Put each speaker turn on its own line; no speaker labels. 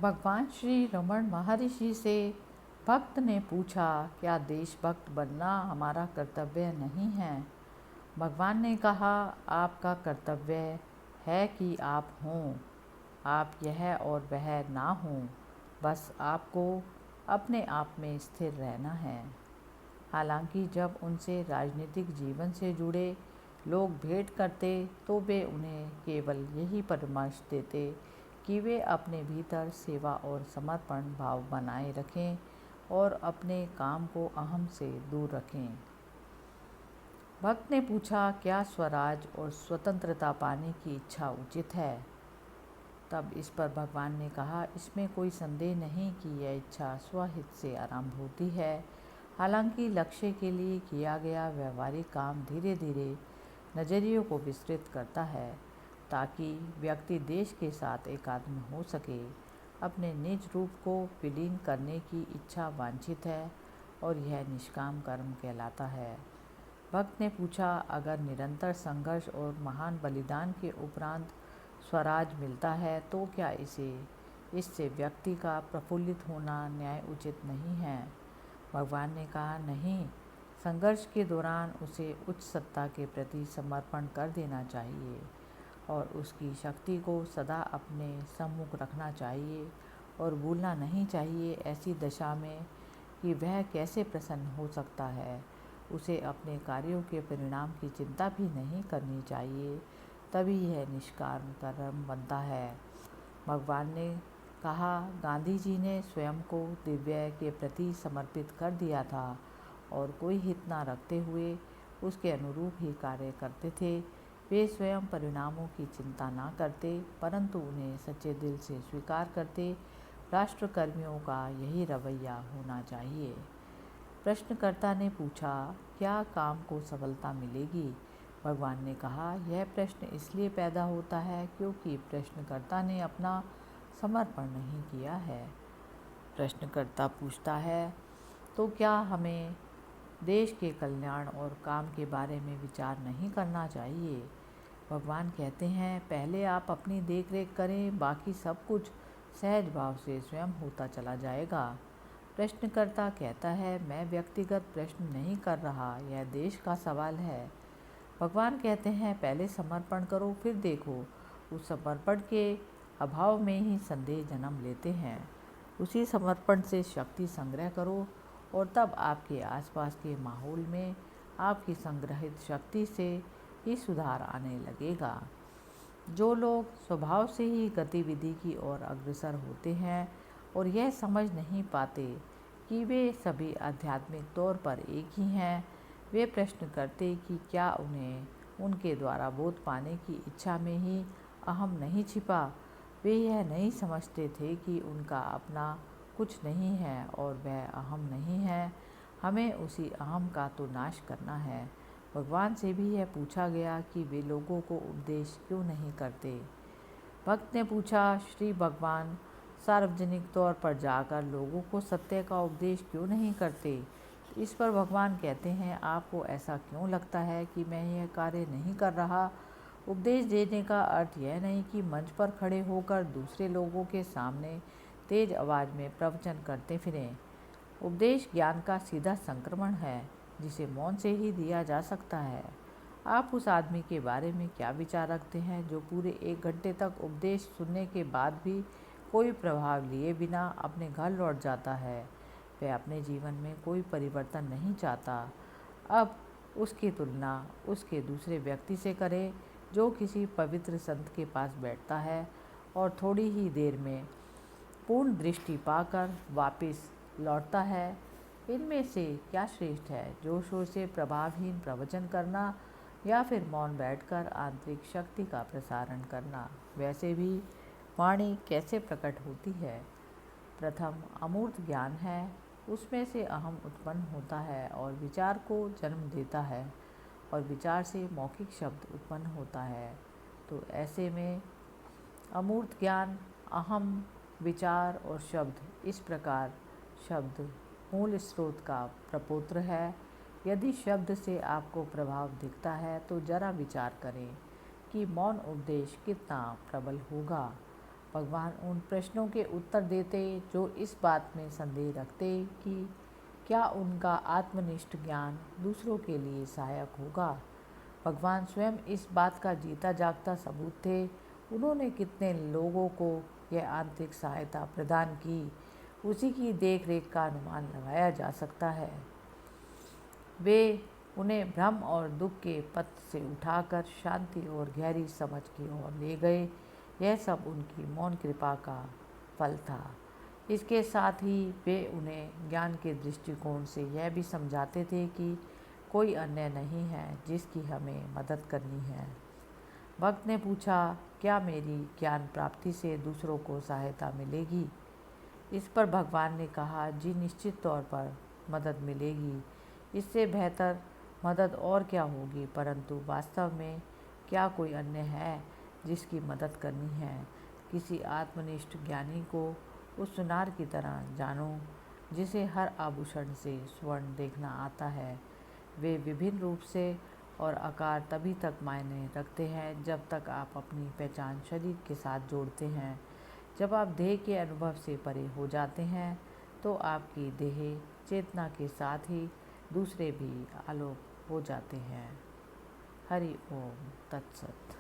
भगवान श्री रमण महर्षि से भक्त ने पूछा, क्या देशभक्त बनना हमारा कर्तव्य नहीं है? भगवान ने कहा, आपका कर्तव्य है कि आप हों, आप यह और वह ना हों, बस आपको अपने आप में स्थिर रहना है। हालांकि जब उनसे राजनीतिक जीवन से जुड़े लोग भेंट करते तो वे उन्हें केवल यही परामर्श देते कि वे अपने भीतर सेवा और समर्पण भाव बनाए रखें और अपने काम को अहम से दूर रखें। भक्त ने पूछा, क्या स्वराज और स्वतंत्रता पाने की इच्छा उचित है? तब इस पर भगवान ने कहा, इसमें कोई संदेह नहीं कि यह इच्छा स्वहित से आरंभ होती है। हालांकि लक्ष्य के लिए किया गया व्यवहारिक काम धीरे धीरे नज़रियों को विस्तृत करता है ताकि व्यक्ति देश के साथ एकात्म हो सके। अपने निज रूप को विलीन करने की इच्छा वांछित है और यह निष्काम कर्म कहलाता है। भक्त ने पूछा, अगर निरंतर संघर्ष और महान बलिदान के उपरांत स्वराज मिलता है तो क्या इससे व्यक्ति का प्रफुल्लित होना न्याय उचित नहीं है? भगवान ने कहा, नहीं, संघर्ष के दौरान उसे उच्च सत्ता के प्रति समर्पण कर देना चाहिए और उसकी शक्ति को सदा अपने सम्मुख रखना चाहिए और भूलना नहीं चाहिए ऐसी दशा में कि वह कैसे प्रसन्न हो सकता है। उसे अपने कार्यों के परिणाम की चिंता भी नहीं करनी चाहिए, तभी यह निष्काम कर्म बनता है। भगवान ने कहा, गांधी जी ने स्वयं को दिव्य के प्रति समर्पित कर दिया था और कोई हित न रखते हुए उसके अनुरूप ही कार्य करते थे। वे स्वयं परिणामों की चिंता न करते परंतु उन्हें सच्चे दिल से स्वीकार करते। राष्ट्रकर्मियों का यही रवैया होना चाहिए। प्रश्नकर्ता ने पूछा, क्या काम को सफलता मिलेगी? भगवान ने कहा, यह प्रश्न इसलिए पैदा होता है क्योंकि प्रश्नकर्ता ने अपना समर्पण नहीं किया है। प्रश्नकर्ता पूछता है, तो क्या हमें देश के कल्याण और काम के बारे में विचार नहीं करना चाहिए? भगवान कहते हैं, पहले आप अपनी देखरेख करें, बाकी सब कुछ सहज भाव से स्वयं होता चला जाएगा। प्रश्नकर्ता कहता है, मैं व्यक्तिगत प्रश्न नहीं कर रहा, यह देश का सवाल है। भगवान कहते हैं, पहले समर्पण करो, फिर देखो। उस समर्पण के अभाव में ही संदेह जन्म लेते हैं। उसी समर्पण से शक्ति संग्रह करो और तब आपके आसपास के माहौल में आपकी संग्रहित शक्ति से ही सुधार आने लगेगा। जो लोग स्वभाव से ही गतिविधि की ओर अग्रसर होते हैं और यह समझ नहीं पाते कि वे सभी आध्यात्मिक तौर पर एक ही हैं, वे प्रश्न करते कि क्या उन्हें उनके द्वारा बोध पाने की इच्छा में ही अहम नहीं छिपा। वे यह नहीं समझते थे कि उनका अपना कुछ नहीं है और वह अहम नहीं है। हमें उसी अहम का तो नाश करना है। भगवान से भी यह पूछा गया कि वे लोगों को उपदेश क्यों नहीं करते। भक्त ने पूछा, श्री भगवान सार्वजनिक तौर पर जाकर लोगों को सत्य का उपदेश क्यों नहीं करते? इस पर भगवान कहते हैं, आपको ऐसा क्यों लगता है कि मैं यह कार्य नहीं कर रहा? उपदेश देने का अर्थ यह नहीं कि मंच पर खड़े होकर दूसरे लोगों के सामने तेज आवाज़ में प्रवचन करते फिरें। उपदेश ज्ञान का सीधा संक्रमण है जिसे मौन से ही दिया जा सकता है। आप उस आदमी के बारे में क्या विचार रखते हैं जो पूरे 1 घंटे तक उपदेश सुनने के बाद भी कोई प्रभाव लिए बिना अपने घर लौट जाता है? वह अपने जीवन में कोई परिवर्तन नहीं चाहता। अब उसकी तुलना उसके दूसरे व्यक्ति से करें जो किसी पवित्र संत के पास बैठता है और थोड़ी ही देर में पूर्ण दृष्टि पाकर वापस लौटता है। इनमें से क्या श्रेष्ठ है, जोर शोर से प्रभावहीन प्रवचन करना या फिर मौन बैठकर आंतरिक शक्ति का प्रसारण करना? वैसे भी वाणी कैसे प्रकट होती है? प्रथम अमूर्त ज्ञान है, उसमें से अहम उत्पन्न होता है और विचार को जन्म देता है और विचार से मौखिक शब्द उत्पन्न होता है। तो ऐसे में अमूर्त ज्ञान, अहम, विचार और शब्द, इस प्रकार शब्द मूल स्रोत का प्रपौत्र है। यदि शब्द से आपको प्रभाव दिखता है तो जरा विचार करें कि मौन उपदेश कितना प्रबल होगा। भगवान उन प्रश्नों के उत्तर देते जो इस बात में संदेह रखते कि क्या उनका आत्मनिष्ठ ज्ञान दूसरों के लिए सहायक होगा। भगवान स्वयं इस बात का जीता जागता सबूत थे। उन्होंने कितने लोगों को यह आंतरिक सहायता प्रदान की, उसी की देख रेख का अनुमान लगाया जा सकता है। वे उन्हें भ्रम और दुख के पथ से उठाकर शांति और गहरी समझ की ओर ले गए। यह सब उनकी मौन कृपा का फल था। इसके साथ ही वे उन्हें ज्ञान के दृष्टिकोण से यह भी समझाते थे कि कोई अन्य नहीं है जिसकी हमें मदद करनी है। भक्त ने पूछा, क्या मेरी ज्ञान प्राप्ति से दूसरों को सहायता मिलेगी? इस पर भगवान ने कहा, जी निश्चित तौर पर मदद मिलेगी। इससे बेहतर मदद और क्या होगी, परंतु वास्तव में क्या कोई अन्य है जिसकी मदद करनी है? किसी आत्मनिष्ठ ज्ञानी को उस सुनार की तरह जानो जिसे हर आभूषण से स्वर्ण देखना आता है। वे विभिन्न रूप से और आकार तभी तक मायने रखते हैं जब तक आप अपनी पहचान शरीर के साथ जोड़ते हैं। जब आप देह के अनुभव से परे हो जाते हैं तो आपकी देह चेतना के साथ ही दूसरे भी आलोक हो जाते हैं। हरि ओम तत्सत।